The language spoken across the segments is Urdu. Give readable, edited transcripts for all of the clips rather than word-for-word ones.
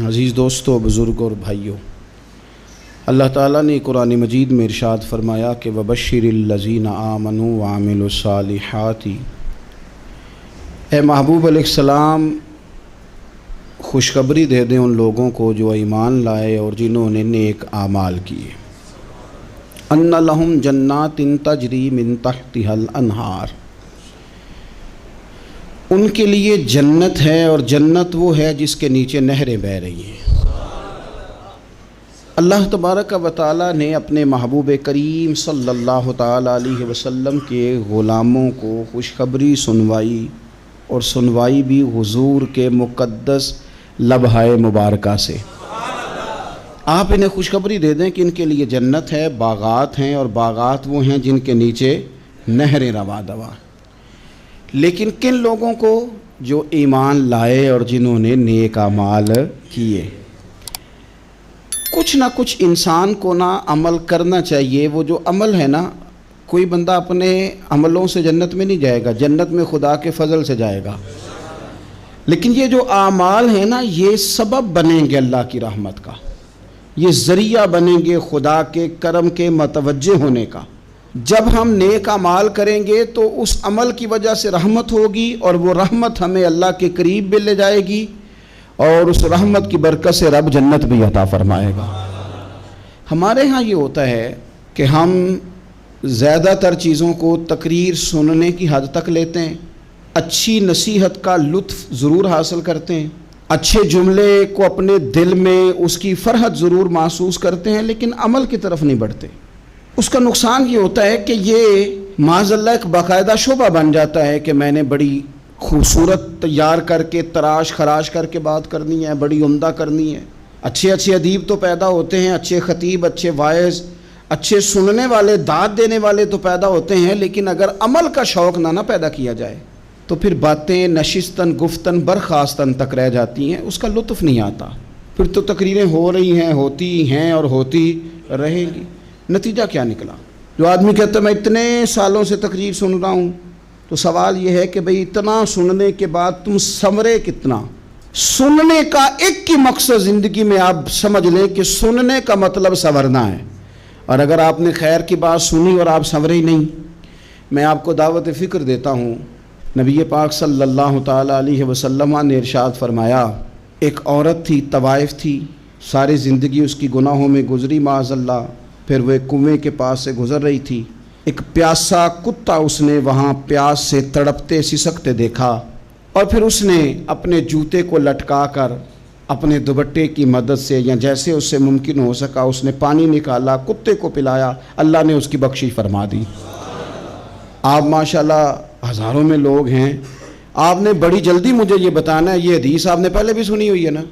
عزیز دوستو، بزرگوں اور بھائیوں، اللہ تعالیٰ نے قرآن مجید میں ارشاد فرمایا کہ وَبَشِّرِ الَّذِينَ آمَنُوا وَعَمِلُوا الصَّالِحَاتِ، اے محبوب علیہ السلام خوشخبری دے دیں ان لوگوں کو جو ایمان لائے اور جنہوں نے نیک اعمال کیے، اَنَّ لَهُمْ جَنَّاتٍ تَجْرِي مِن تَحْتِهَا الْأَنْهَارُ، ان کے لیے جنت ہے، اور جنت وہ ہے جس کے نیچے نہریں بہہ رہی ہیں۔ اللہ تبارک و تعالیٰ نے اپنے محبوب کریم صلی اللہ تعالیٰ علیہ وسلم کے غلاموں کو خوشخبری سنوائی، اور سنوائی بھی حضور کے مقدس لبہائے مبارکہ سے۔ آپ انہیں خوشخبری دے دیں کہ ان کے لیے جنت ہے، باغات ہیں، اور باغات وہ ہیں جن کے نیچے نہریں رواں دواں۔ لیکن کن لوگوں کو؟ جو ایمان لائے اور جنہوں نے نیک اعمال کیے۔ کچھ نہ کچھ انسان کو نہ عمل کرنا چاہیے۔ وہ جو عمل ہے نا، کوئی بندہ اپنے عملوں سے جنت میں نہیں جائے گا، جنت میں خدا کے فضل سے جائے گا۔ لیکن یہ جو اعمال ہیں نا، یہ سبب بنیں گے اللہ کی رحمت کا، یہ ذریعہ بنیں گے خدا کے کرم کے متوجہ ہونے کا۔ جب ہم نیک اعمال کریں گے تو اس عمل کی وجہ سے رحمت ہوگی، اور وہ رحمت ہمیں اللہ کے قریب بھی لے جائے گی، اور اس رحمت کی برکت سے رب جنت بھی عطا فرمائے گا۔ ہمارے ہاں یہ ہوتا ہے کہ ہم زیادہ تر چیزوں کو تقریر سننے کی حد تک لیتے ہیں، اچھی نصیحت کا لطف ضرور حاصل کرتے ہیں، اچھے جملے کو اپنے دل میں اس کی فرحت ضرور محسوس کرتے ہیں، لیکن عمل کی طرف نہیں بڑھتے۔ اس کا نقصان یہ ہوتا ہے کہ یہ معاذ اللہ ایک باقاعدہ شعبہ بن جاتا ہے کہ میں نے بڑی خوبصورت تیار کر کے تراش خراش کر کے بات کرنی ہے، بڑی عمدہ کرنی ہے۔ اچھے ادیب تو پیدا ہوتے ہیں، اچھے خطیب، اچھے واعظ، اچھے سننے والے، داد دینے والے تو پیدا ہوتے ہیں، لیکن اگر عمل کا شوق نہ پیدا کیا جائے تو پھر باتیں نشستن گفتن برخاستن تک رہ جاتی ہیں، اس کا لطف نہیں آتا۔ پھر تو تقریریں ہو رہی ہیں، ہوتی ہیں اور ہوتی رہیں گی۔ نتیجہ کیا نکلا؟ جو آدمی کہتا ہے میں اتنے سالوں سے تقریر سن رہا ہوں، تو سوال یہ ہے کہ بھئی اتنا سننے کے بعد تم سنورے کتنا؟ سننے کا ایک ہی مقصد زندگی میں آپ سمجھ لیں کہ سننے کا مطلب سنورنا ہے، اور اگر آپ نے خیر کی بات سنی اور آپ سنورے ہی نہیں، میں آپ کو دعوت فکر دیتا ہوں۔ نبی پاک صلی اللہ تعالیٰ علیہ وسلم نے ارشاد فرمایا، ایک عورت تھی، طوائف تھی، ساری زندگی اس کی گناہوں میں گزری معاذ اللہ۔ پھر وہ ایک کنویں کے پاس سے گزر رہی تھی، ایک پیاسا کتا اس نے وہاں پیاس سے تڑپتے سسکتے دیکھا، اور پھر اس نے اپنے جوتے کو لٹکا کر اپنے دوپٹے کی مدد سے یا جیسے اس سے ممکن ہو سکا اس نے پانی نکالا، کتے کو پلایا، اللہ نے اس کی بخشش فرما دی۔ آپ ماشاءاللہ ہزاروں میں لوگ ہیں، آپ نے بڑی جلدی مجھے یہ بتانا ہے، یہ حدیث آپ نے پہلے بھی سنی ہوئی ہے نا؟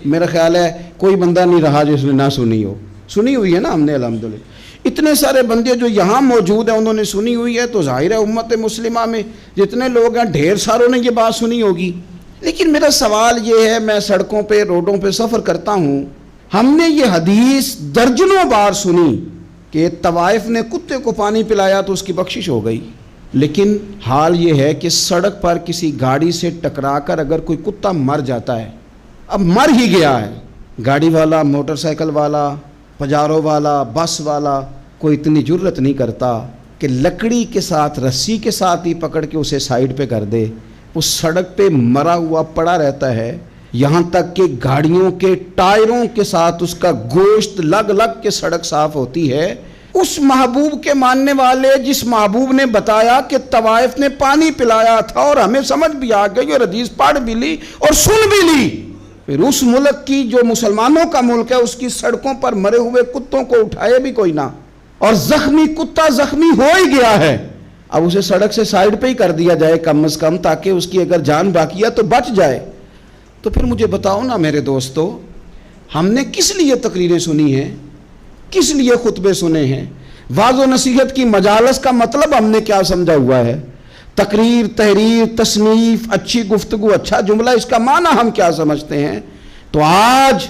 میرا خیال ہے کوئی بندہ نہیں رہا جس نے نہ سنی ہو۔ سنی ہوئی ہے نا ہم نے الحمدللہ۔ اتنے سارے بندے جو یہاں موجود ہیں انہوں نے سنی ہوئی ہے، تو ظاہر ہے امت مسلمہ میں جتنے لوگ ہیں ڈھیر ساروں نے یہ بات سنی ہوگی۔ لیکن میرا سوال یہ ہے، میں سڑکوں پہ روڈوں پہ سفر کرتا ہوں، ہم نے یہ حدیث درجنوں بار سنی کہ طوائف نے کتے کو پانی پلایا تو اس کی بخشش ہو گئی، لیکن حال یہ ہے کہ سڑک پر کسی گاڑی سے ٹکرا کر اگر کوئی کتا مر جاتا ہے، اب مر ہی گیا ہے، گاڑی والا، موٹر سائیکل والا، پجارو والا، بس والا کوئی اتنی جرت نہیں کرتا کہ لکڑی کے ساتھ، رسی کے ساتھ ہی پکڑ کے اسے سائیڈ پہ کر دے۔ وہ سڑک پہ مرا ہوا پڑا رہتا ہے، یہاں تک کہ گاڑیوں کے ٹائروں کے ساتھ اس کا گوشت لگ لگ کے سڑک صاف ہوتی ہے۔ اس محبوب کے ماننے والے جس محبوب نے بتایا کہ طوائف نے پانی پلایا تھا، اور ہمیں سمجھ بھی آ گئی اور حدیث پڑھ بھی لی اور سن بھی لی، پھر اس ملک کی جو مسلمانوں کا ملک ہے اس کی سڑکوں پر مرے ہوئے کتوں کو اٹھائے بھی کوئی نہ، اور زخمی کتا زخمی ہو ہی گیا ہے، اب اسے سڑک سے سائیڈ پہ ہی کر دیا جائے کم از کم، تاکہ اس کی اگر جان باقی ہے تو بچ جائے۔ تو پھر مجھے بتاؤ نا میرے دوستو، ہم نے کس لیے تقریریں سنی ہیں، کس لیے خطبے سنے ہیں؟ واعظ و نصیحت کی مجالس کا مطلب ہم نے کیا سمجھا ہوا ہے؟ تقریر، تحریر، تصنیف، اچھی گفتگو، اچھا جملہ، اس کا معنی ہم کیا سمجھتے ہیں؟ تو آج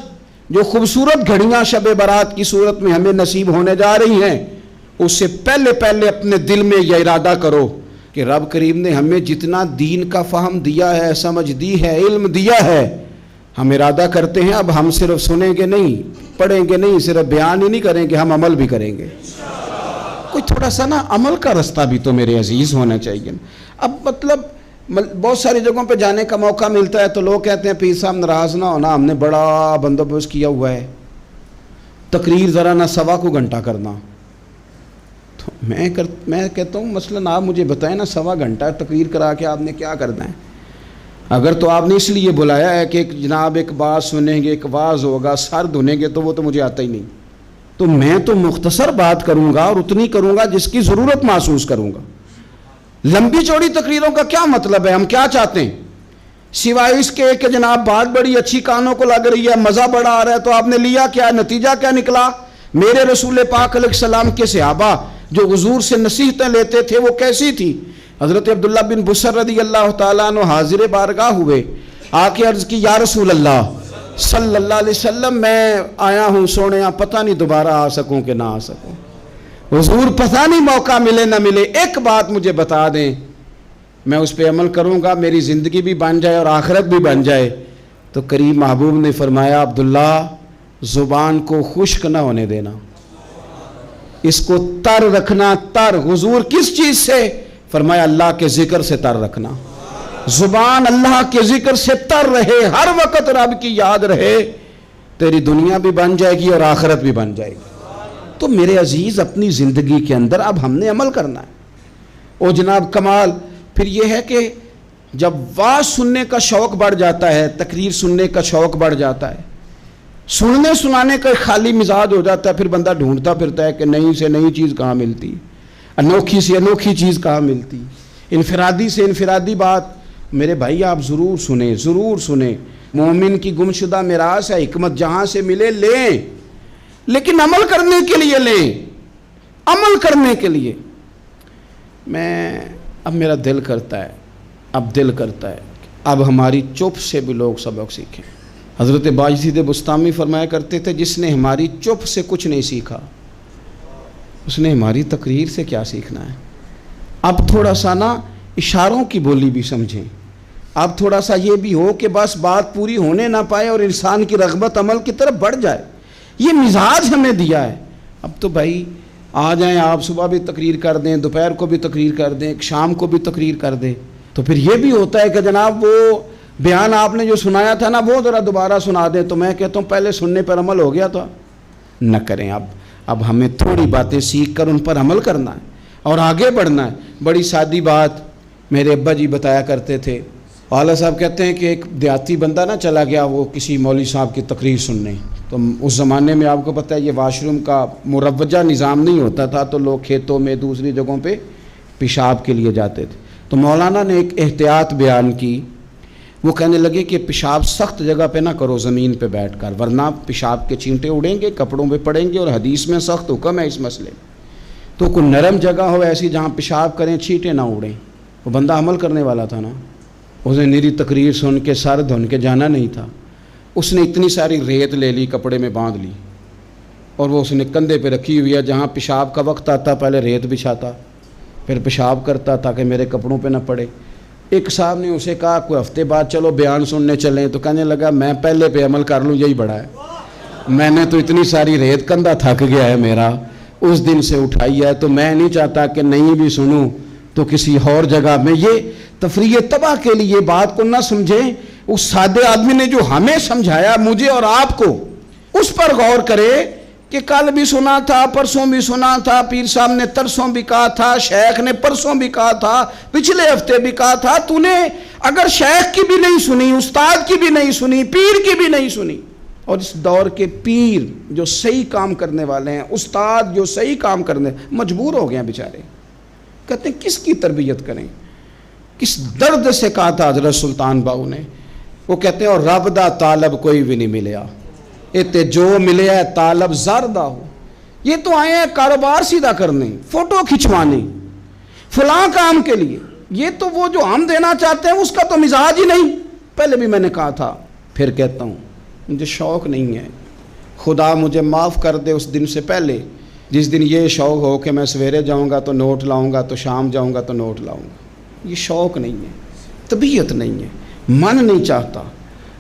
جو خوبصورت گھڑیاں شب برات کی صورت میں ہمیں نصیب ہونے جا رہی ہیں، اس سے پہلے اپنے دل میں یہ ارادہ کرو کہ رب کریم نے ہمیں جتنا دین کا فہم دیا ہے، سمجھ دی ہے، علم دیا ہے، ہم ارادہ کرتے ہیں اب ہم صرف سنیں گے نہیں، پڑھیں گے نہیں، صرف بیان ہی نہیں کریں گے، ہم عمل بھی کریں گے۔ کوئی تھوڑا سا نا عمل کا رستہ بھی تو میرے عزیز ہونا چاہیے۔ اب مطلب بہت ساری جگہوں پہ جانے کا موقع ملتا ہے تو لوگ کہتے ہیں پیر صاحب ناراض نہ ہونا، ہم نے بڑا بندوبست کیا ہوا ہے، تقریر ذرا نہ 1.25 گھنٹہ کرنا۔ تو میں کہتا ہوں مثلاً آپ مجھے بتائیں نا 1.25 گھنٹہ تقریر کرا کے آپ نے کیا کرنا ہے؟ اگر تو آپ نے اس لیے بلایا ہے کہ جناب ایک بات سنیں گے، ایک واعظ ہوگا، سر دھنیں گے، تو وہ تو مجھے آتا ہی نہیں، تو میں تو مختصر بات کروں گا اور اتنی کروں گا جس کی ضرورت محسوس کروں گا۔ لمبی چوڑی تقریروں کا کیا مطلب ہے؟ ہم کیا چاہتے ہیں سوائے اس کے کہ جناب بات بڑی اچھی کانوں کو لگ رہی ہے، مزہ بڑا آ رہا ہے، تو آپ نے لیا کیا؟ نتیجہ کیا نکلا؟ میرے رسول پاک علیہ السلام کے صحابہ جو حضور سے نصیحتیں لیتے تھے وہ کیسی تھی؟ حضرت عبداللہ بن بصر رضی اللہ تعالیٰ عنہ حاضر بارگاہ ہوئے، آ کے عرض کی یا رسول اللہ صلی اللہ علیہ وسلم، میں آیا ہوں سونے، پتہ نہیں دوبارہ آ سکوں کہ نہ آ سکوں، حضور پتہ نہیں موقع ملے نہ ملے، ایک بات مجھے بتا دیں، میں اس پہ عمل کروں گا، میری زندگی بھی بن جائے اور آخرت بھی بن جائے۔ تو کریم محبوب نے فرمایا عبداللہ زبان کو خشک نہ ہونے دینا، اس کو تر رکھنا۔ تر حضور کس چیز سے؟ فرمایا اللہ کے ذکر سے تر رکھنا، زبان اللہ کے ذکر سے تر رہے، ہر وقت رب کی یاد رہے، تیری دنیا بھی بن جائے گی اور آخرت بھی بن جائے گی۔ تو میرے عزیز اپنی زندگی کے اندر اب ہم نے عمل کرنا ہے۔ او جناب کمال پھر یہ ہے کہ جب واعظ سننے کا شوق بڑھ جاتا ہے، تقریر سننے کا شوق بڑھ جاتا ہے، سننے سنانے کا خالی مزاج ہو جاتا ہے، پھر بندہ ڈھونڈتا پھرتا ہے کہ نئی سے نئی چیز کہاں ملتی، انوکھی سے انوکھی چیز کہاں ملتی، انفرادی سے انفرادی بات۔ میرے بھائی آپ ضرور سنیں، ضرور سنیں، مومن کی گمشدہ میراث ہے، حکمت جہاں سے ملے لیں، لیکن عمل کرنے کے لیے لیں، عمل کرنے کے لیے۔ اب میرا دل کرتا ہے اب ہماری چپ سے بھی لوگ سبق سیکھیں۔ حضرت باجید بستامی فرمایا کرتے تھے جس نے ہماری چپ سے کچھ نہیں سیکھا اس نے ہماری تقریر سے کیا سیکھنا ہے۔ اب تھوڑا سا نا اشاروں کی بولی بھی سمجھیں، اب تھوڑا سا یہ بھی ہو کہ بس بات پوری ہونے نہ پائے اور انسان کی رغبت عمل کی طرف بڑھ جائے، یہ مزاج ہمیں دیا ہے۔ اب تو بھائی آ جائیں آپ، صبح بھی تقریر کر دیں، دوپہر کو بھی تقریر کر دیں، شام کو بھی تقریر کر دیں، تو پھر یہ بھی ہوتا ہے کہ جناب وہ بیان آپ نے جو سنایا تھا نا وہ ذرا دوبارہ سنا دیں، تو میں کہتا ہوں پہلے سننے پر عمل ہو گیا تو نہ کریں۔ اب ہمیں تھوڑی باتیں سیکھ کر ان پر عمل کرنا ہے اور آگے بڑھنا ہے۔ بڑی سادی بات میرے ابا جی بتایا کرتے تھے، والا صاحب کہتے ہیں کہ ایک دیہاتی بندہ نہ چلا گیا وہ کسی مولوی صاحب کی تقریر سننے، تو اس زمانے میں آپ کو پتہ ہے یہ واش روم کا مروجہ نظام نہیں ہوتا تھا، تو لوگ کھیتوں میں دوسری جگہوں پہ پیشاب کے لیے جاتے تھے۔ تو مولانا نے ایک احتیاط بیان کی، وہ کہنے لگے کہ پیشاب سخت جگہ پہ نہ کرو زمین پہ بیٹھ کر، ورنہ پیشاب کے چینٹے اڑیں گے، کپڑوں پہ پڑیں گے، اور حدیث میں سخت حکم ہے اس مسئلے میں۔ تو کوئی نرم جگہ ہو ایسی جہاں پیشاب کریں چھینٹے نہ اڑیں۔ وہ بندہ عمل کرنے والا تھا نا، اس نے میری تقریر سن کے سر دھن کے جانا نہیں تھا، اس نے اتنی ساری ریت لے لی، کپڑے میں باندھ لی، اور وہ اس نے کندھے پہ رکھی ہوئی ہے، جہاں پیشاب کا وقت آتا پہلے ریت بچھاتا، پھر پیشاب کرتا تاکہ میرے کپڑوں پہ نہ پڑے۔ ایک صاحب نے اسے کہا کوئی ہفتے بعد چلو بیان سننے چلیں، تو کہنے لگا میں پہلے پہ عمل کر لوں یہی بڑا ہے، میں نے تو اتنی ساری ریت کندھا تھک گیا ہے میرا اس دن سے اٹھائی ہے، تو میں نہیں چاہتا کہ نہیں بھی سنوں تو کسی اور جگہ میں۔ یہ تفریح تباہ کے لیے بات کو نہ سمجھیں، اس سادے آدمی نے جو ہمیں سمجھایا مجھے اور آپ کو، اس پر غور کرے کہ کل بھی سنا تھا، پرسوں بھی سنا تھا، پیر صاحب نے ترسوں بھی کہا تھا، شیخ نے پرسوں بھی کہا تھا، پچھلے ہفتے بھی کہا تھا، تو نے اگر شیخ کی بھی نہیں سنی، استاد کی بھی نہیں سنی، پیر کی بھی نہیں سنی، اور اس دور کے پیر جو صحیح کام کرنے والے ہیں، استاد جو صحیح کام کرنے مجبور ہو گئے ہیں بیچارے، کہتے ہیں کس کی تربیت کریں، کس درد سے کہا تھا حضرت سلطان باؤ نے، وہ کہتے ہیں اور رب دا طالب کوئی بھی نہیں ملیا، اتے جو ملے ہے طالب زردہ ہو۔ یہ تو آئے ہیں کاروبار سیدھا کرنے، فوٹو کھچوانے، فلاں کام کے لیے، یہ تو وہ جو ہم دینا چاہتے ہیں اس کا تو مزاج ہی نہیں۔ پہلے بھی میں نے کہا تھا، پھر کہتا ہوں، مجھے شوق نہیں ہے، خدا مجھے معاف کر دے اس دن سے پہلے جس دن یہ شوق ہو کہ میں سویرے جاؤں گا تو نوٹ لاؤں گا، تو شام جاؤں گا تو نوٹ لاؤں گا۔ یہ شوق نہیں ہے، طبیعت نہیں ہے، من نہیں چاہتا،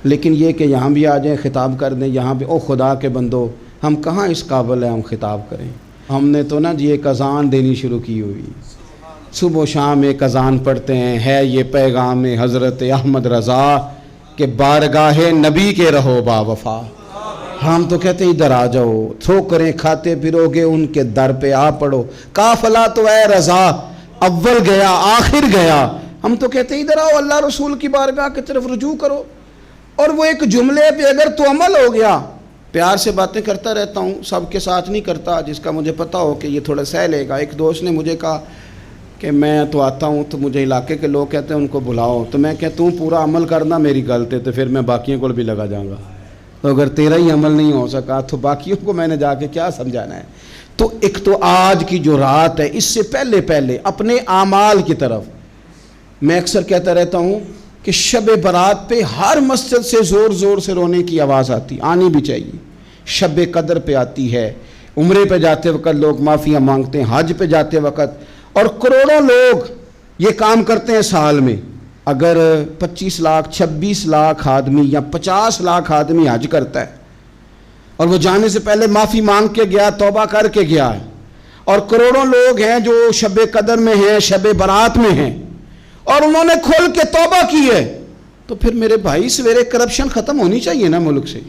لیکن یہ کہ یہاں بھی آ جائیں خطاب کر دیں یہاں بھی، او خدا کے بندو ہم کہاں اس قابل ہیں ہم خطاب کریں؟ ہم نے تو نا جی ایک اذان دینی شروع کی ہوئی، صبح و شام ایک اذان پڑھتے ہیں، ہے یہ پیغام حضرت احمد رضا کہ بارگاہ نبی کے رہو با وفا۔ ہم تو کہتے ہیں ادھر آ جاؤ، ٹھوکریں کھاتے پھرو گے ان کے در پہ آ پڑو، قافلہ تو اے رضا اول گیا آخر گیا۔ ہم تو کہتے ہیں ادھر آؤ، اللہ رسول کی بارگاہ کی طرف رجوع کرو۔ اور وہ ایک جملے پہ اگر تو عمل ہو گیا، پیار سے باتیں کرتا رہتا ہوں، سب کے ساتھ نہیں کرتا، جس کا مجھے پتا ہو کہ یہ تھوڑا سہ لے گا۔ ایک دوست نے مجھے کہا کہ میں تو آتا ہوں تو مجھے علاقے کے لوگ کہتے ہیں ان کو بلاؤ، تو میں کہتا ہوں پورا عمل کرنا میری غلط ہے تو پھر میں باقیوں کو بھی لگا جاؤں گا، تو اگر تیرا ہی عمل نہیں ہو سکا تو باقیوں کو میں نے جا کے کیا سمجھانا ہے؟ تو ایک تو آج کی جو رات ہے اس سے پہلے اپنے اعمال کی طرف، میں اکثر کہتا رہتا ہوں کہ شب برات پہ ہر مسجد سے زور زور سے رونے کی آواز آنی بھی چاہیے۔ شب قدر پہ آتی ہے، عمرے پہ جاتے وقت لوگ معافیاں مانگتے ہیں، حج پہ جاتے وقت، اور کروڑوں لوگ یہ کام کرتے ہیں سال میں۔ اگر 25 لاکھ 26 لاکھ آدمی یا 50 لاکھ آدمی حج کرتا ہے اور وہ جانے سے پہلے معافی مانگ کے گیا، توبہ کر کے گیا ہے، اور کروڑوں لوگ ہیں جو شب قدر میں ہیں، شب برات میں ہیں، اور انہوں نے کھل کے توبہ کی ہے، تو پھر میرے بھائی سویرے کرپشن ختم ہونی چاہیے نا ملک سے،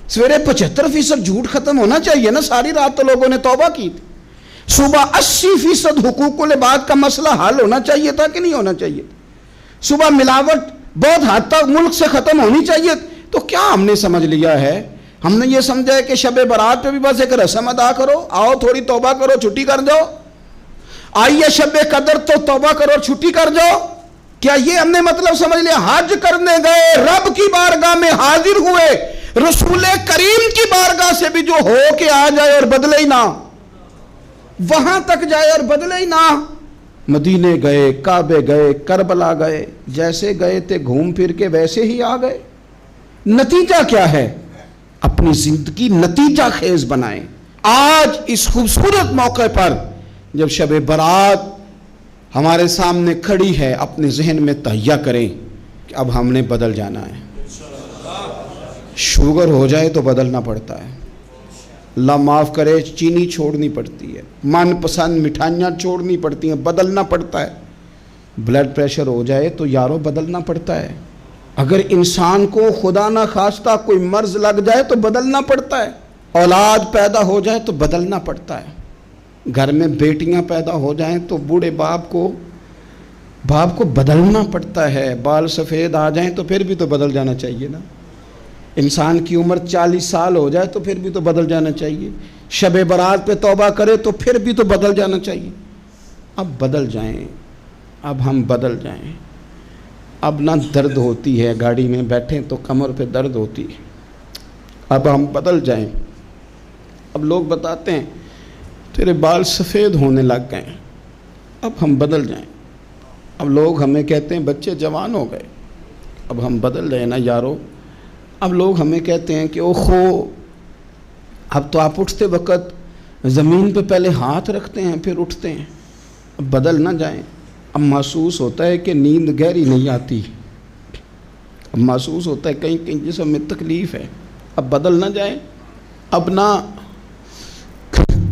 سویرے 75% جھوٹ ختم ہونا چاہیے نا۔ ساری رات تو لوگوں نے توبہ کی تھی، صبح 80% حقوق العباد کا مسئلہ حل ہونا چاہیے تھا کہ نہیں ہونا چاہیے تھا؟ صبح ملاوٹ بہت حد تک ملک سے ختم ہونی چاہیے۔ تو کیا ہم نے سمجھ لیا ہے؟ ہم نے یہ سمجھا ہے کہ شب برات پہ بھی بس ایک رسم ادا کرو، آؤ تھوڑی توبہ کرو چھٹی کر جاؤ، آئیے شب قدر تو توبہ کرو چھٹی کر جاؤ۔ کیا یہ ہم نے مطلب سمجھ لیا؟ حج کرنے گئے، رب کی بارگاہ میں حاضر ہوئے، رسول کریم کی بارگاہ سے بھی جو ہو کے آ جائے اور بدلے ہی نہ، وہاں تک جائے اور بدلے ہی نہ۔ مدینے گئے، کعبے گئے، کربلا گئے، جیسے گئے تھے گھوم پھر کے ویسے ہی آ گئے۔ نتیجہ کیا ہے؟ اپنی زندگی نتیجہ خیز بنائیں۔ آج اس خوبصورت موقع پر جب شب برات ہمارے سامنے کھڑی ہے، اپنے ذہن میں تہیہ کریں کہ اب ہم نے بدل جانا ہے۔ شوگر ہو جائے تو بدلنا پڑتا ہے، اللہ معاف کرے، چینی چھوڑنی پڑتی ہے، من پسند مٹھائیاں چھوڑنی پڑتی ہیں، بدلنا پڑتا ہے۔ بلڈ پریشر ہو جائے تو یارو بدلنا پڑتا ہے۔ اگر انسان کو خدا نہ خواستہ کوئی مرض لگ جائے تو بدلنا پڑتا ہے۔ اولاد پیدا ہو جائے تو بدلنا پڑتا ہے۔ گھر میں بیٹیاں پیدا ہو جائیں تو بوڑھے باپ کو بدلنا پڑتا ہے۔ بال سفید آ جائیں تو پھر بھی تو بدل جانا چاہیے نا۔ انسان کی عمر 40 سال ہو جائے تو پھر بھی تو بدل جانا چاہیے۔ شب برات پہ توبہ کرے تو پھر بھی تو بدل جانا چاہیے۔ اب بدل جائیں، اب ہم بدل جائیں۔ اب نہ درد ہوتی ہے، گاڑی میں بیٹھیں تو کمر پہ درد ہوتی ہے، اب ہم بدل جائیں۔ اب لوگ بتاتے ہیں تیرے بال سفید ہونے لگ گئے، اب ہم بدل جائیں۔ اب لوگ ہمیں کہتے ہیں بچے جوان ہو گئے، اب ہم بدل جائیں نا یارو۔ اب لوگ ہمیں کہتے ہیں کہ اوخو اب تو آپ اٹھتے وقت زمین پہ پہلے ہاتھ رکھتے ہیں پھر اٹھتے ہیں، اب بدل نہ جائیں۔ اب محسوس ہوتا ہے کہ نیند گہری نہیں آتی، اب محسوس ہوتا ہے کہیں کہیں جسم میں تکلیف ہے، اب بدل نہ جائیں۔ اب نہ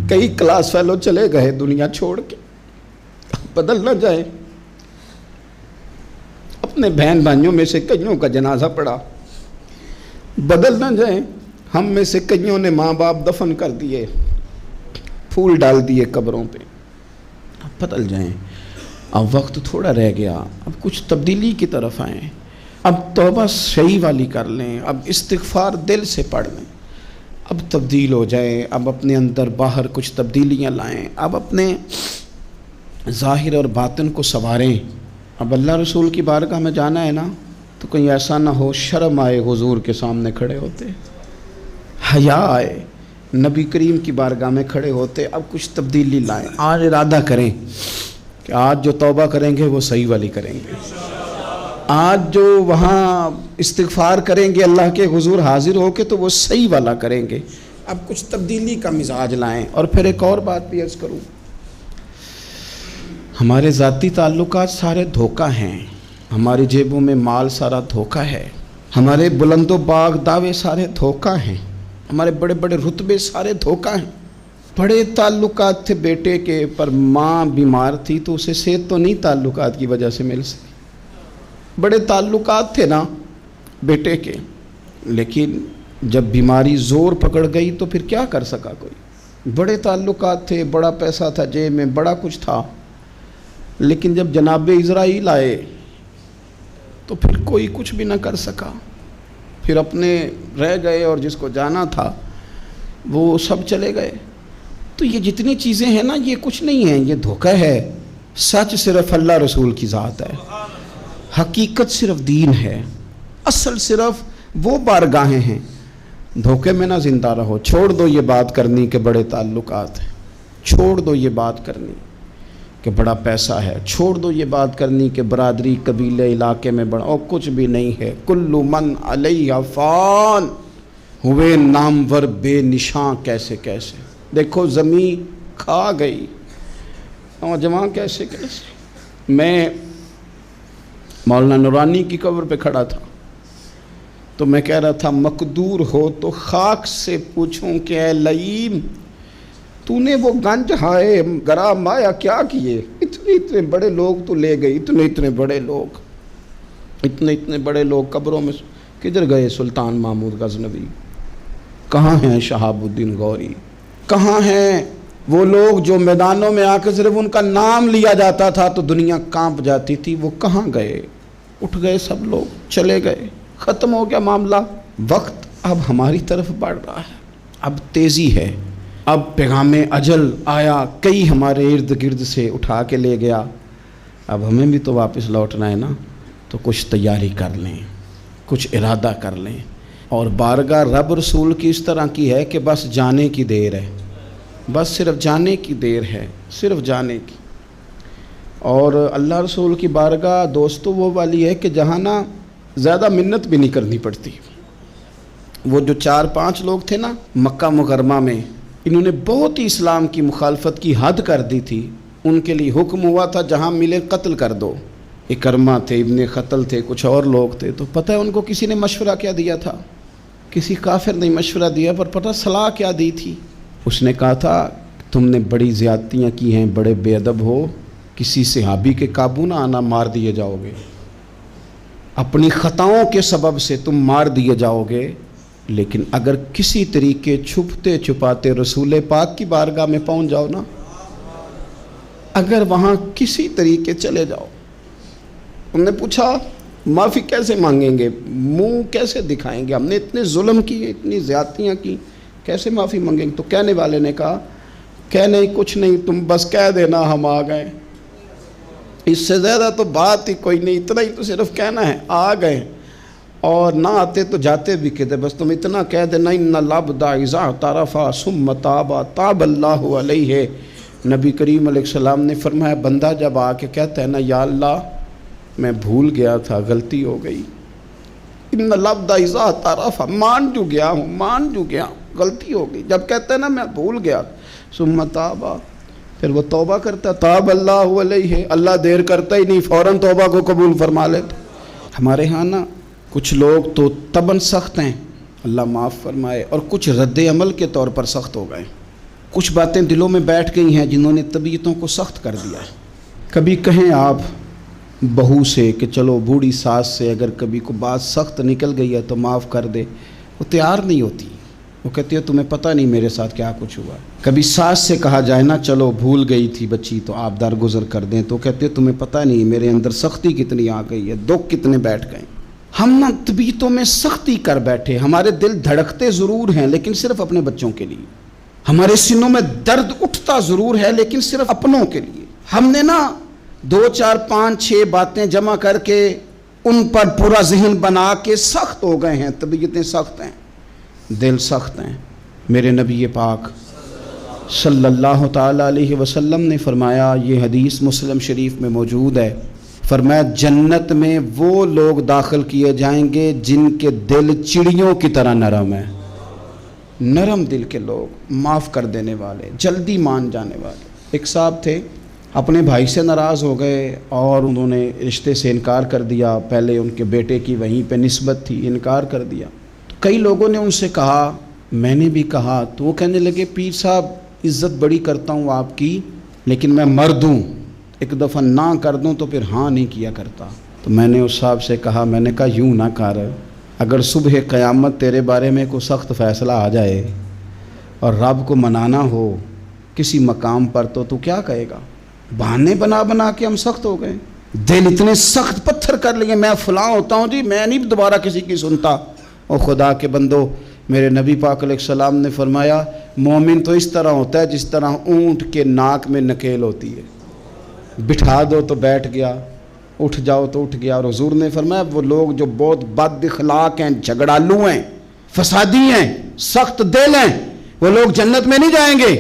کئی کلاس فیلو چلے گئے دنیا چھوڑ کے، اب بدل نہ جائیں۔ اپنے بہن بھائیوں میں سے کئیوں کا جنازہ پڑا، بدل نہ جائیں۔ ہم میں سے کئیوں نے ماں باپ دفن کر دیے، پھول ڈال دیے قبروں پہ، اب بدل جائیں۔ اب وقت تھوڑا رہ گیا، اب کچھ تبدیلی کی طرف آئیں، اب توبہ صحیح والی کر لیں، اب استغفار دل سے پڑھ لیں، اب تبدیل ہو جائیں، اب اپنے اندر باہر کچھ تبدیلیاں لائیں، اب اپنے ظاہر اور باطن کو سنواریں۔ اب اللہ رسول کی بارگاہ میں جانا ہے نا تو کہیں ایسا نہ ہو شرم آئے حضور کے سامنے کھڑے ہوتے، حیا آئے نبی کریم کی بارگاہ میں کھڑے ہوتے۔ اب کچھ تبدیلی لائیں، آج ارادہ کریں کہ آج جو توبہ کریں گے وہ صحیح والی کریں گے، آج جو وہاں استغفار کریں گے اللہ کے حضور حاضر ہو کے تو وہ صحیح والا کریں گے۔ اب کچھ تبدیلی کا مزاج لائیں۔ اور پھر ایک اور بات بھی عرض کروں، ہمارے ذاتی تعلقات سارے دھوکہ ہیں، ہماری جیبوں میں مال سارا دھوکہ ہے، ہمارے بلند و باغ دعوے سارے دھوکہ ہیں، ہمارے بڑے بڑے رتبے سارے دھوکہ ہیں۔ بڑے تعلقات تھے بیٹے کے، پر ماں بیمار تھی تو اسے صحت تو نہیں تعلقات کی وجہ سے مل سکی۔ بڑے تعلقات تھے نا بیٹے کے، لیکن جب بیماری زور پکڑ گئی تو پھر کیا کر سکا کوئی؟ بڑے تعلقات تھے، بڑا پیسہ تھا جیب میں، بڑا کچھ تھا، لیکن جب جناب اسرائیل آئے تو پھر کوئی کچھ بھی نہ کر سکا، پھر اپنے رہ گئے، اور جس کو جانا تھا وہ سب چلے گئے۔ تو یہ جتنی چیزیں ہیں نا، یہ کچھ نہیں ہیں، یہ دھوکہ ہے۔ سچ صرف اللہ رسول کی ذات ہے، حقیقت صرف دین ہے، اصل صرف وہ بارگاہیں ہیں۔ دھوکے میں نہ زندہ رہو، چھوڑ دو یہ بات کرنی کہ بڑے تعلقات ہیں، چھوڑ دو یہ بات کرنی کہ بڑا پیسہ ہے، چھوڑ دو یہ بات کرنی کہ برادری قبیلے علاقے میں بڑا، اور کچھ بھی نہیں ہے۔ کل من علیہ فان، ہوئے نامور بے نشاں کیسے کیسے۔ دیکھو زمین کھا گئی، نوجوان کیسے کیسے۔ میں مولانا نورانی کی قبر پہ کھڑا تھا تو میں کہہ رہا تھا مقدور ہو تو خاک سے پوچھوں کہ اے لئیم تو نے وہ گنج ہائے گرا مایا کیا کیے؟ اتنے بڑے لوگ تو لے گئی، اتنے بڑے لوگ قبروں میں کدھر گئے؟ سلطان محمود غزنوی کہاں ہیں؟ شہاب الدین غوری کہاں ہیں؟ وہ لوگ جو میدانوں میں آ کے صرف ان کا نام لیا جاتا تھا تو دنیا کانپ جاتی تھی، وہ کہاں گئے؟ اٹھ گئے سب لوگ، چلے گئے، ختم ہو گیا معاملہ۔ وقت اب ہماری طرف بڑھ رہا ہے، اب تیزی ہے، اب پیغام اجل آیا، کئی ہمارے ارد گرد سے اٹھا کے لے گیا، اب ہمیں بھی تو واپس لوٹنا ہے نا، تو کچھ تیاری کر لیں، کچھ ارادہ کر لیں۔ اور بارگاہ رب رسول کی اس طرح کی ہے کہ بس جانے کی دیر ہے، بس صرف جانے کی دیر ہے، صرف جانے کی۔ اور اللہ رسول کی بارگاہ دوستو وہ والی ہے کہ جہاں نا زیادہ منت بھی نہیں کرنی پڑتی۔ وہ جو 4-5 لوگ تھے نا مکہ مکرمہ میں، انہوں نے بہت ہی اسلام کی مخالفت کی حد کر دی تھی، ان کے لیے حکم ہوا تھا جہاں ملے قتل کر دو۔ اکرمہ تھے، ابن قتل تھے، کچھ اور لوگ تھے، تو پتہ ہے ان کو کسی نے مشورہ کیا دیا تھا؟ کسی کافر نے مشورہ دیا، پر پتہ صلاح کیا دی تھی؟ اس نے کہا تھا تم نے بڑی زیادتیاں کی ہیں، بڑے بے ادب ہو، کسی صحابی کے قابو نہ آنا، مار دیے جاؤ گے، اپنی خطاؤں کے سبب سے تم مار دیے جاؤ گے، لیکن اگر کسی طریقے چھپتے چھپاتے رسول پاک کی بارگاہ میں پہنچ جاؤ نا، اگر وہاں کسی طریقے چلے جاؤ۔ انہوں نے پوچھا معافی کیسے مانگیں گے، منہ کیسے دکھائیں گے، ہم نے اتنے ظلم کیے، اتنی زیادتیاں کی، کیسے معافی مانگیں گے؟ تو کہنے والے نے کہا کہ نہیں کچھ نہیں، تم بس کہہ دینا ہم آ گئے، اس سے زیادہ تو بات ہی کوئی نہیں، اتنا ہی تو صرف کہنا ہے آ گئے، اور نہ آتے تو جاتے بھی کہتے، بس تم اتنا کہہ دینا ان العبد اذا اعترف ثم تاب تاب اللہ علیہ۔ نبی کریم علیہ السلام نے فرمایا بندہ جب آ کے کہتا ہے نا یا اللہ میں بھول گیا تھا، غلطی ہو گئی، ان العبد اذا اعترف، مان جو گیا ہوں، مان جو گیا، غلطی ہو گئی، جب کہتا ہے نا میں بھول گیا، ثم تاب، پھر وہ توبہ کرتا، تاب اللہ علیہ، اللہ دیر کرتا ہی نہیں، فوراً توبہ کو قبول فرما لیتا۔ ہمارے ہاں نا کچھ لوگ تو طبعاً سخت ہیں، اللہ معاف فرمائے، اور کچھ رد عمل کے طور پر سخت ہو گئے، کچھ باتیں دلوں میں بیٹھ گئی ہیں جنہوں نے طبیعتوں کو سخت کر دیا ہے۔ کبھی کہیں آپ بہو سے کہ چلو بوڑھی ساس سے اگر کبھی کو بات سخت نکل گئی ہے تو معاف کر دے، وہ تیار نہیں ہوتی، وہ کہتی ہے تمہیں پتہ نہیں میرے ساتھ کیا کچھ ہوا۔ کبھی ساس سے کہا جائے نا چلو بھول گئی تھی بچی تو آپ درگزر کر دیں، تو کہتے ہیں تمہیں پتہ نہیں میرے اندر سختی کتنی آ گئی ہے، دکھ کتنے بیٹھ گئے۔ ہم نا طبیعتوں میں سختی کر بیٹھے، ہمارے دل دھڑکتے ضرور ہیں لیکن صرف اپنے بچوں کے لیے، ہمارے سینوں میں درد اٹھتا ضرور ہے لیکن صرف اپنوں کے لیے۔ ہم نے نا 2 4 5 6 باتیں جمع کر کے ان پر پورا ذہن بنا کے سخت ہو گئے ہیں، طبیعتیں سخت ہیں، دل سخت ہیں۔ میرے نبی پاک صلی اللہ تعالی علیہ وسلم نے فرمایا، یہ حدیث مسلم شریف میں موجود ہے، فرمایا جنت میں وہ لوگ داخل کیے جائیں گے جن کے دل چڑیوں کی طرح نرم ہیں، نرم دل کے لوگ، معاف کر دینے والے، جلدی مان جانے والے۔ ایک صاحب تھے اپنے بھائی سے ناراض ہو گئے اور انہوں نے رشتے سے انکار کر دیا. پہلے ان کے بیٹے کی وہیں پہ نسبت تھی, انکار کر دیا. کئی لوگوں نے ان سے کہا, میں نے بھی کہا, تو وہ کہنے لگے پیر صاحب عزت بڑی کرتا ہوں آپ کی, لیکن میں مرد ہوں, ایک دفعہ نہ کر دوں تو پھر ہاں نہیں کیا کرتا. تو میں نے اس صاحب سے کہا, میں نے کہا یوں نہ کر, اگر صبح قیامت تیرے بارے میں کوئی سخت فیصلہ آ جائے اور رب کو منانا ہو کسی مقام پر تو کیا کہے گا؟ بہانے بنا بنا کے ہم سخت ہو گئے, دل اتنے سخت پتھر کر لیے, میں فلاں ہوتا ہوں جی, میں نہیں دوبارہ کسی کی سنتا. اور خدا کے بندو, میرے نبی پاک علیہ السلام نے فرمایا مومن تو اس طرح ہوتا ہے جس طرح اونٹ کے ناک میں نکیل ہوتی ہے, بٹھا دو تو بیٹھ گیا, اٹھ جاؤ تو اٹھ گیا. اور حضور نے فرمایا وہ لوگ جو بہت بد اخلاق ہیں, جھگڑالو ہیں, فسادی ہیں, سخت دل ہیں, وہ لوگ جنت میں نہیں جائیں گے.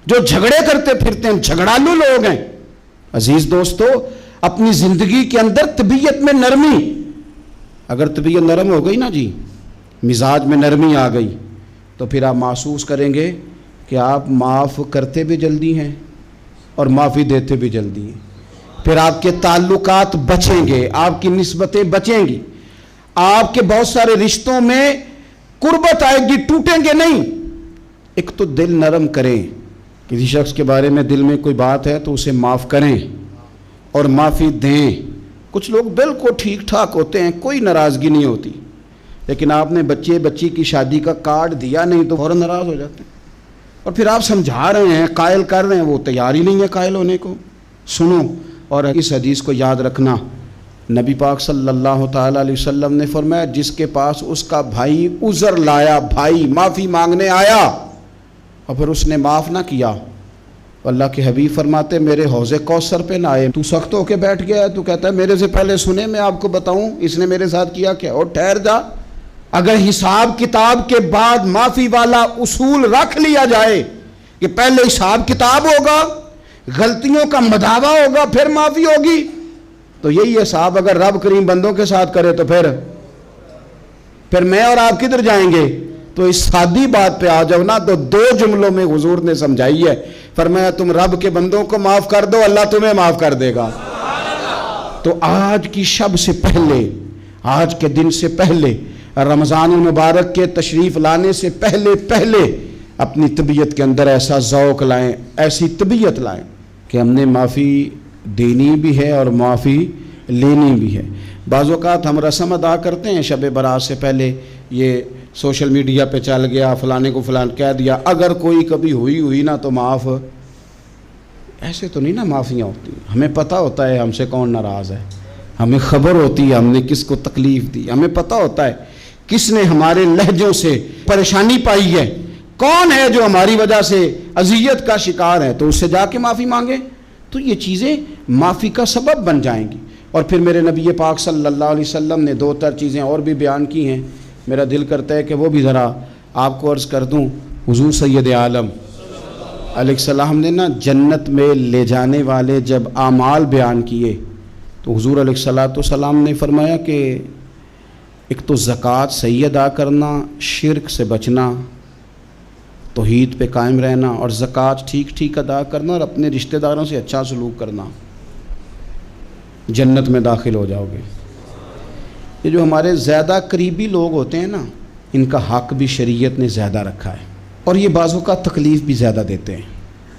جو جھگڑے کرتے پھرتے ہیں جھگڑالو لوگ ہیں. عزیز دوستو, اپنی زندگی کے اندر طبیعت میں نرمی, اگر طبیعت نرم ہو گئی نا جی, مزاج میں نرمی آ گئی, تو پھر آپ محسوس کریں گے کہ آپ معاف کرتے بھی جلدی ہیں اور معافی دیتے بھی جلدی ہیں. پھر آپ کے تعلقات بچیں گے, آپ کی نسبتیں بچیں گی, آپ کے بہت سارے رشتوں میں قربت آئے گی, ٹوٹیں گے نہیں. ایک تو دل نرم کریں, کسی شخص کے بارے میں دل میں کوئی بات ہے تو اسے معاف کریں اور معافی دیں. کچھ لوگ بالکل ٹھیک ٹھاک ہوتے ہیں, کوئی ناراضگی نہیں ہوتی, لیکن آپ نے بچی کی شادی کا کارڈ دیا نہیں تو فوراً ناراض ہو جاتے ہیں. اور پھر آپ سمجھا رہے ہیں, قائل کر رہے ہیں, وہ تیار ہی نہیں ہے قائل ہونے کو. سنو, اور اس حدیث کو یاد رکھنا, نبی پاک صلی اللہ تعالیٰ علیہ وسلم نے فرمایا جس کے پاس اس کا بھائی عذر لایا, بھائی معافی مانگنے آیا اور پھر اس نے معاف نہ کیا, اللہ کے حبیب فرماتے میرے حوض کوثر پہ نہ آئے. تو سخت ہو کے بیٹھ گیا ہے, تو کہتا ہے میرے سے پہلے سنے, میں آپ کو بتاؤں اس نے میرے ساتھ کیا کیا. اور ٹھہر جا, اگر حساب کتاب کے بعد معافی والا اصول رکھ لیا جائے کہ پہلے حساب کتاب ہوگا, غلطیوں کا مداوع ہوگا, پھر معافی ہوگی, تو یہی حساب اگر رب کریم بندوں کے ساتھ کرے تو پھر میں اور آپ کدھر جائیں گے. تو اس سادی بات پہ آ جاؤ نا, تو 2 جملوں میں حضور نے سمجھائی ہے. فرمایا تم رب کے بندوں کو معاف کر دو, اللہ تمہیں معاف کر دے گا. تو آج کی شب سے پہلے, آج کے دن سے پہلے, رمضان المبارک کے تشریف لانے سے پہلے اپنی طبیعت کے اندر ایسا ذوق لائیں, ایسی طبیعت لائیں کہ ہم نے معافی دینی بھی ہے اور معافی لینی بھی ہے. بعض اوقات ہم رسم ادا کرتے ہیں شب برات سے پہلے, یہ سوشل میڈیا پہ چل گیا, فلانے کو فلان کہہ دیا, اگر کوئی کبھی ہوئی نا تو معاف. ایسے تو نہیں نا معافیاں ہوتی. ہمیں پتہ ہوتا ہے ہم سے کون ناراض ہے, ہمیں خبر ہوتی ہے ہم نے کس کو تکلیف دی, ہمیں پتہ ہوتا ہے کس نے ہمارے لہجوں سے پریشانی پائی ہے, کون ہے جو ہماری وجہ سے اذیت کا شکار ہے, تو اس سے جا کے معافی مانگے. تو یہ چیزیں معافی کا سبب بن جائیں گی. اور پھر میرے نبی پاک صلی اللہ علیہ وسلم نے 2-4 چیزیں اور بھی بیان کی ہیں, میرا دل کرتا ہے کہ وہ بھی ذرا آپ کو عرض کر دوں. حضور سید عالم علیہ السلام نے نا جنت میں لے جانے والے جب اعمال بیان کیے تو حضور علیہ السلام نے فرمایا کہ ایک تو زکوٰۃ صحیح ادا کرنا, شرک سے بچنا, توحید پہ قائم رہنا, اور زکوٰۃ ٹھیک ادا کرنا, اور اپنے رشتہ داروں سے اچھا سلوک کرنا, جنت میں داخل ہو جاؤ گے. یہ جو ہمارے زیادہ قریبی لوگ ہوتے ہیں نا, ان کا حق بھی شریعت نے زیادہ رکھا ہے, اور یہ بعضوں کا تکلیف بھی زیادہ دیتے ہیں.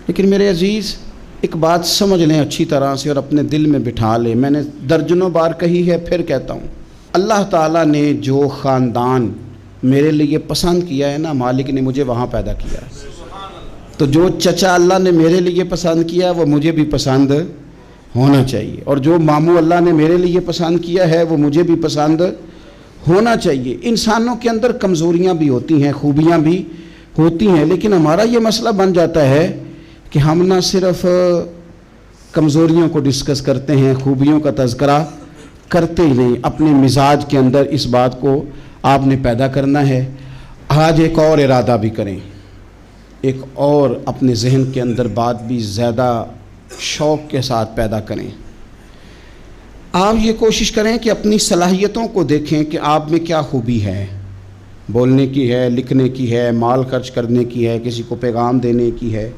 لیکن میرے عزیز ایک بات سمجھ لیں اچھی طرح سے اور اپنے دل میں بٹھا لیں, میں نے درجنوں بار کہی ہے, پھر کہتا ہوں, اللہ تعالیٰ نے جو خاندان میرے لیے پسند کیا ہے نا, مالک نے مجھے وہاں پیدا کیا ہے. تو جو چچا اللہ نے میرے لیے پسند کیا وہ مجھے بھی پسند ہونا چاہیے, اور جو ماموں اللہ نے میرے لیے پسند کیا ہے وہ مجھے بھی پسند ہونا چاہیے. انسانوں کے اندر کمزوریاں بھی ہوتی ہیں, خوبیاں بھی ہوتی ہیں, لیکن ہمارا یہ مسئلہ بن جاتا ہے کہ ہم نہ صرف کمزوریوں کو ڈسکس کرتے ہیں, خوبیوں کا تذکرہ کرتے ہی نہیں. اپنے مزاج کے اندر اس بات کو آپ نے پیدا کرنا ہے. آج ایک اور ارادہ بھی کریں, ایک اور اپنے ذہن کے اندر بات بھی زیادہ شوق کے ساتھ پیدا کریں. آپ یہ کوشش کریں کہ اپنی صلاحیتوں کو دیکھیں کہ آپ میں کیا خوبی ہے, بولنے کی ہے, لکھنے کی ہے, مال خرچ کرنے کی ہے, کسی کو پیغام دینے کی ہے.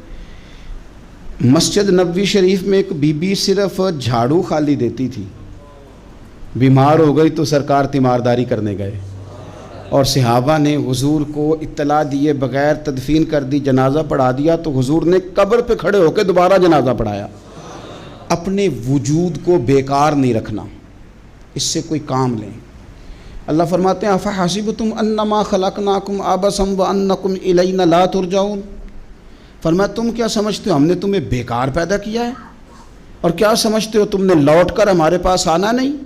مسجد نبوی شریف میں ایک بی بی صرف جھاڑو خالی دیتی تھی، بیمار ہو گئی تو سرکار تیمارداری کرنے گئے، اور صحابہ نے حضور کو اطلاع دیے بغیر تدفین کر دی، جنازہ پڑھا دیا، تو حضور نے قبر پہ کھڑے ہو کے دوبارہ جنازہ پڑھایا۔ اپنے وجود کو بیکار نہیں رکھنا، اس سے کوئی کام لیں۔ اللہ فرماتے ہیں افحسبتم انما خلقناکم عبثا وانکم الینا لا ترجعون، فرمایا تم کیا سمجھتے ہو ہم نے تمہیں بیکار پیدا کیا ہے، اور کیا سمجھتے ہو تم نے لوٹ کر ہمارے پاس آنا نہیں؟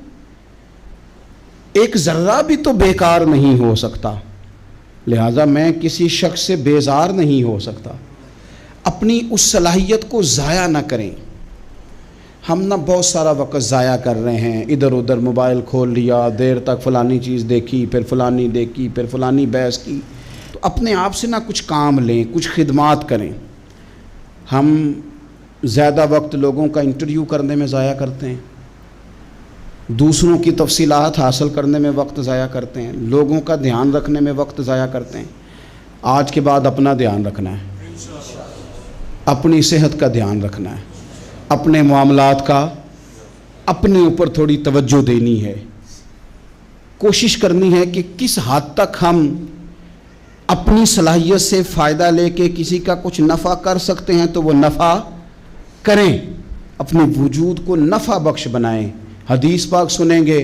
ایک ذرہ بھی تو بیکار نہیں ہو سکتا، لہٰذا میں کسی شخص سے بیزار نہیں ہو سکتا۔ اپنی اس صلاحیت کو ضائع نہ کریں۔ ہم نہ بہت سارا وقت ضائع کر رہے ہیں، ادھر ادھر موبائل کھول لیا، دیر تک فلانی چیز دیکھی، پھر فلانی دیکھی، پھر فلانی بحث کی۔ تو اپنے آپ سے نہ کچھ کام لیں، کچھ خدمات کریں۔ ہم زیادہ وقت لوگوں کا انٹرویو کرنے میں ضائع کرتے ہیں، دوسروں کی تفصیلات حاصل کرنے میں وقت ضائع کرتے ہیں، لوگوں کا دھیان رکھنے میں وقت ضائع کرتے ہیں۔ آج کے بعد اپنا دھیان رکھنا ہے، اپنی صحت کا دھیان رکھنا ہے، اپنے معاملات کا اپنے اوپر تھوڑی توجہ دینی ہے، کوشش کرنی ہے کہ کس حد تک ہم اپنی صلاحیت سے فائدہ لے کے کسی کا کچھ نفع کر سکتے ہیں تو وہ نفع کریں، اپنے وجود کو نفع بخش بنائیں۔ حدیث پاک سنیں گے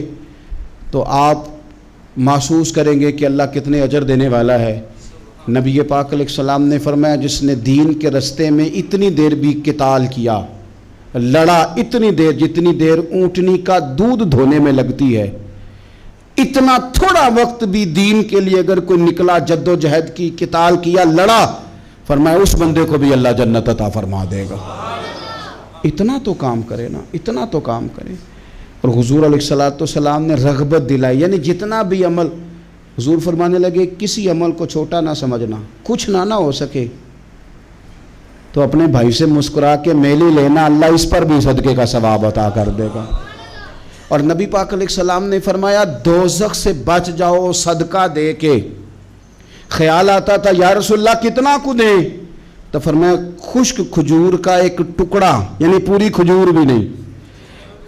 تو آپ محسوس کریں گے کہ اللہ کتنے اجر دینے والا ہے۔ نبی پاک علیہ السلام نے فرمایا جس نے دین کے رستے میں اتنی دیر بھی قتال کیا، لڑا، اتنی دیر جتنی دیر اونٹنی کا دودھ دھونے میں لگتی ہے، اتنا تھوڑا وقت بھی دین کے لیے اگر کوئی نکلا، جد و جہد کی، قتال کیا، لڑا، فرمایا اس بندے کو بھی اللہ جنت عطا فرما دے گا۔ اتنا تو کام کرے نا، اتنا تو کام کرے۔ اور حضور علیہ السلام نے رغبت دلائی، یعنی جتنا بھی عمل، حضور فرمانے لگے کسی عمل کو چھوٹا نہ سمجھنا، کچھ نہ ہو سکے تو اپنے بھائی سے مسکرا کے میلی لینا، اللہ اس پر بھی صدقے کا ثواب عطا کر دے گا۔ اور نبی پاک علیہ السلام نے فرمایا دوزخ سے بچ جاؤ صدقہ دے کے۔ خیال آتا تھا یا رسول اللہ کتنا کو دیں؟ تو فرمایا خشک کھجور کا ایک ٹکڑا، یعنی پوری کھجور بھی نہیں،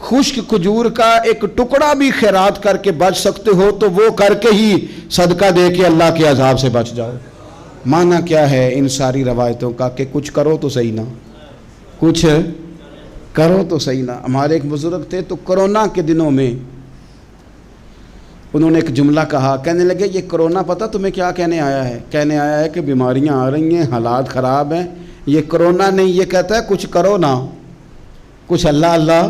خشک کھجور کا ایک ٹکڑا بھی خیرات کر کے بچ سکتے ہو تو وہ کر کے ہی صدقہ دے کے اللہ کے عذاب سے بچ جاؤ۔ معنی کیا ہے ان ساری روایتوں کا کہ کچھ کرو تو صحیح نا، کچھ کرو تو صحیح نا۔ ہمارے ایک بزرگ تھے تو کرونا کے دنوں میں انہوں نے ایک جملہ کہا، کہنے لگے یہ کرونا پتہ تمہیں کیا کہنے آیا ہے؟ کہنے آیا ہے کہ بیماریاں آ رہی ہیں، حالات خراب ہیں، یہ کرونا نہیں، یہ کہتا ہے کچھ کرو نا، کچھ اللہ اللہ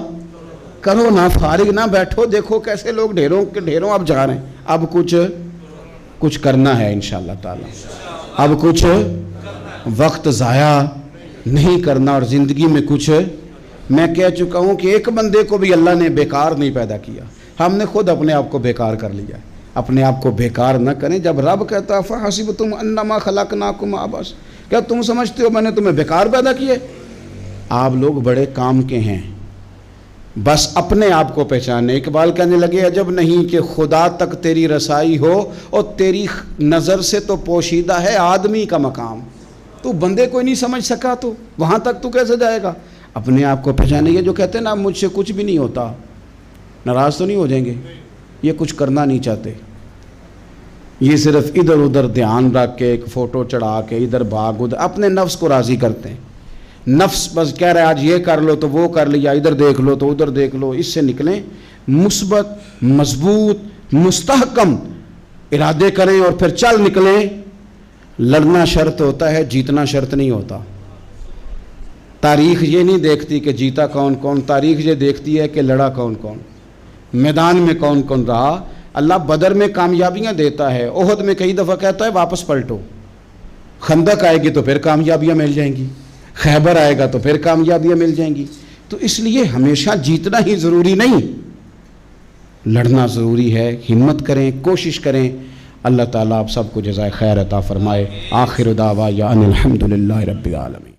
کرو نا، فارغ نہ بیٹھو، دیکھو کیسے لوگ ڈھیروں کے ڈھیروں اب جا رہے ہیں، اب کچھ کرنا ہے انشاءاللہ تعالی، اب کچھ وقت ضائع نہیں کرنا، اور زندگی میں کچھ، میں کہہ چکا ہوں کہ ایک بندے کو بھی اللہ نے بیکار نہیں پیدا کیا، ہم نے خود اپنے آپ کو بیکار کر لیا۔ اپنے آپ کو بیکار نہ کریں۔ جب رب کہتا فحسبتم انما خلقناکم عبث، کیا تم سمجھتے ہو میں نے تمہیں بیکار پیدا کیے؟ آپ لوگ بڑے کام کے ہیں، بس اپنے آپ کو پہچانے۔ اقبال کہنے لگے عجب نہیں کہ خدا تک تیری رسائی ہو، اور تیری نظر سے تو پوشیدہ ہے آدمی کا مقام، تو بندے کوئی نہیں سمجھ سکا تو وہاں تک تو کیسے جائے گا؟ اپنے آپ کو پہچانے۔ یہ جو کہتے ہیں نا مجھ سے کچھ بھی نہیں ہوتا، ناراض تو نہیں ہو جائیں گے؟ یہ کچھ کرنا نہیں چاہتے، یہ صرف ادھر ادھر دھیان رکھ کے ایک فوٹو چڑھا کے ادھر بھاگ ادھر اپنے نفس کو راضی کرتے ہیں۔ نفس بس کہہ رہا ہے آج یہ کر لو تو وہ کر لیا، ادھر دیکھ لو تو ادھر دیکھ لو۔ اس سے نکلیں، مثبت، مضبوط، مستحکم ارادے کریں اور پھر چل نکلیں۔ لڑنا شرط ہوتا ہے، جیتنا شرط نہیں ہوتا۔ تاریخ یہ نہیں دیکھتی کہ جیتا کون کون، تاریخ یہ دیکھتی ہے کہ لڑا کون کون، میدان میں کون کون رہا۔ اللہ بدر میں کامیابیاں دیتا ہے، احد میں کئی دفعہ کہتا ہے واپس پلٹو، خندق آئے گی تو پھر کامیابیاں مل جائیں گی، خیبر آئے گا تو پھر کامیابیاں مل جائیں گی۔ تو اس لیے ہمیشہ جیتنا ہی ضروری نہیں، لڑنا ضروری ہے۔ ہمت کریں، کوشش کریں۔ اللہ تعالیٰ آپ سب کو جزائے خیر عطا فرمائے۔ آخر دعوانا ان الحمد للہ رب العالمین۔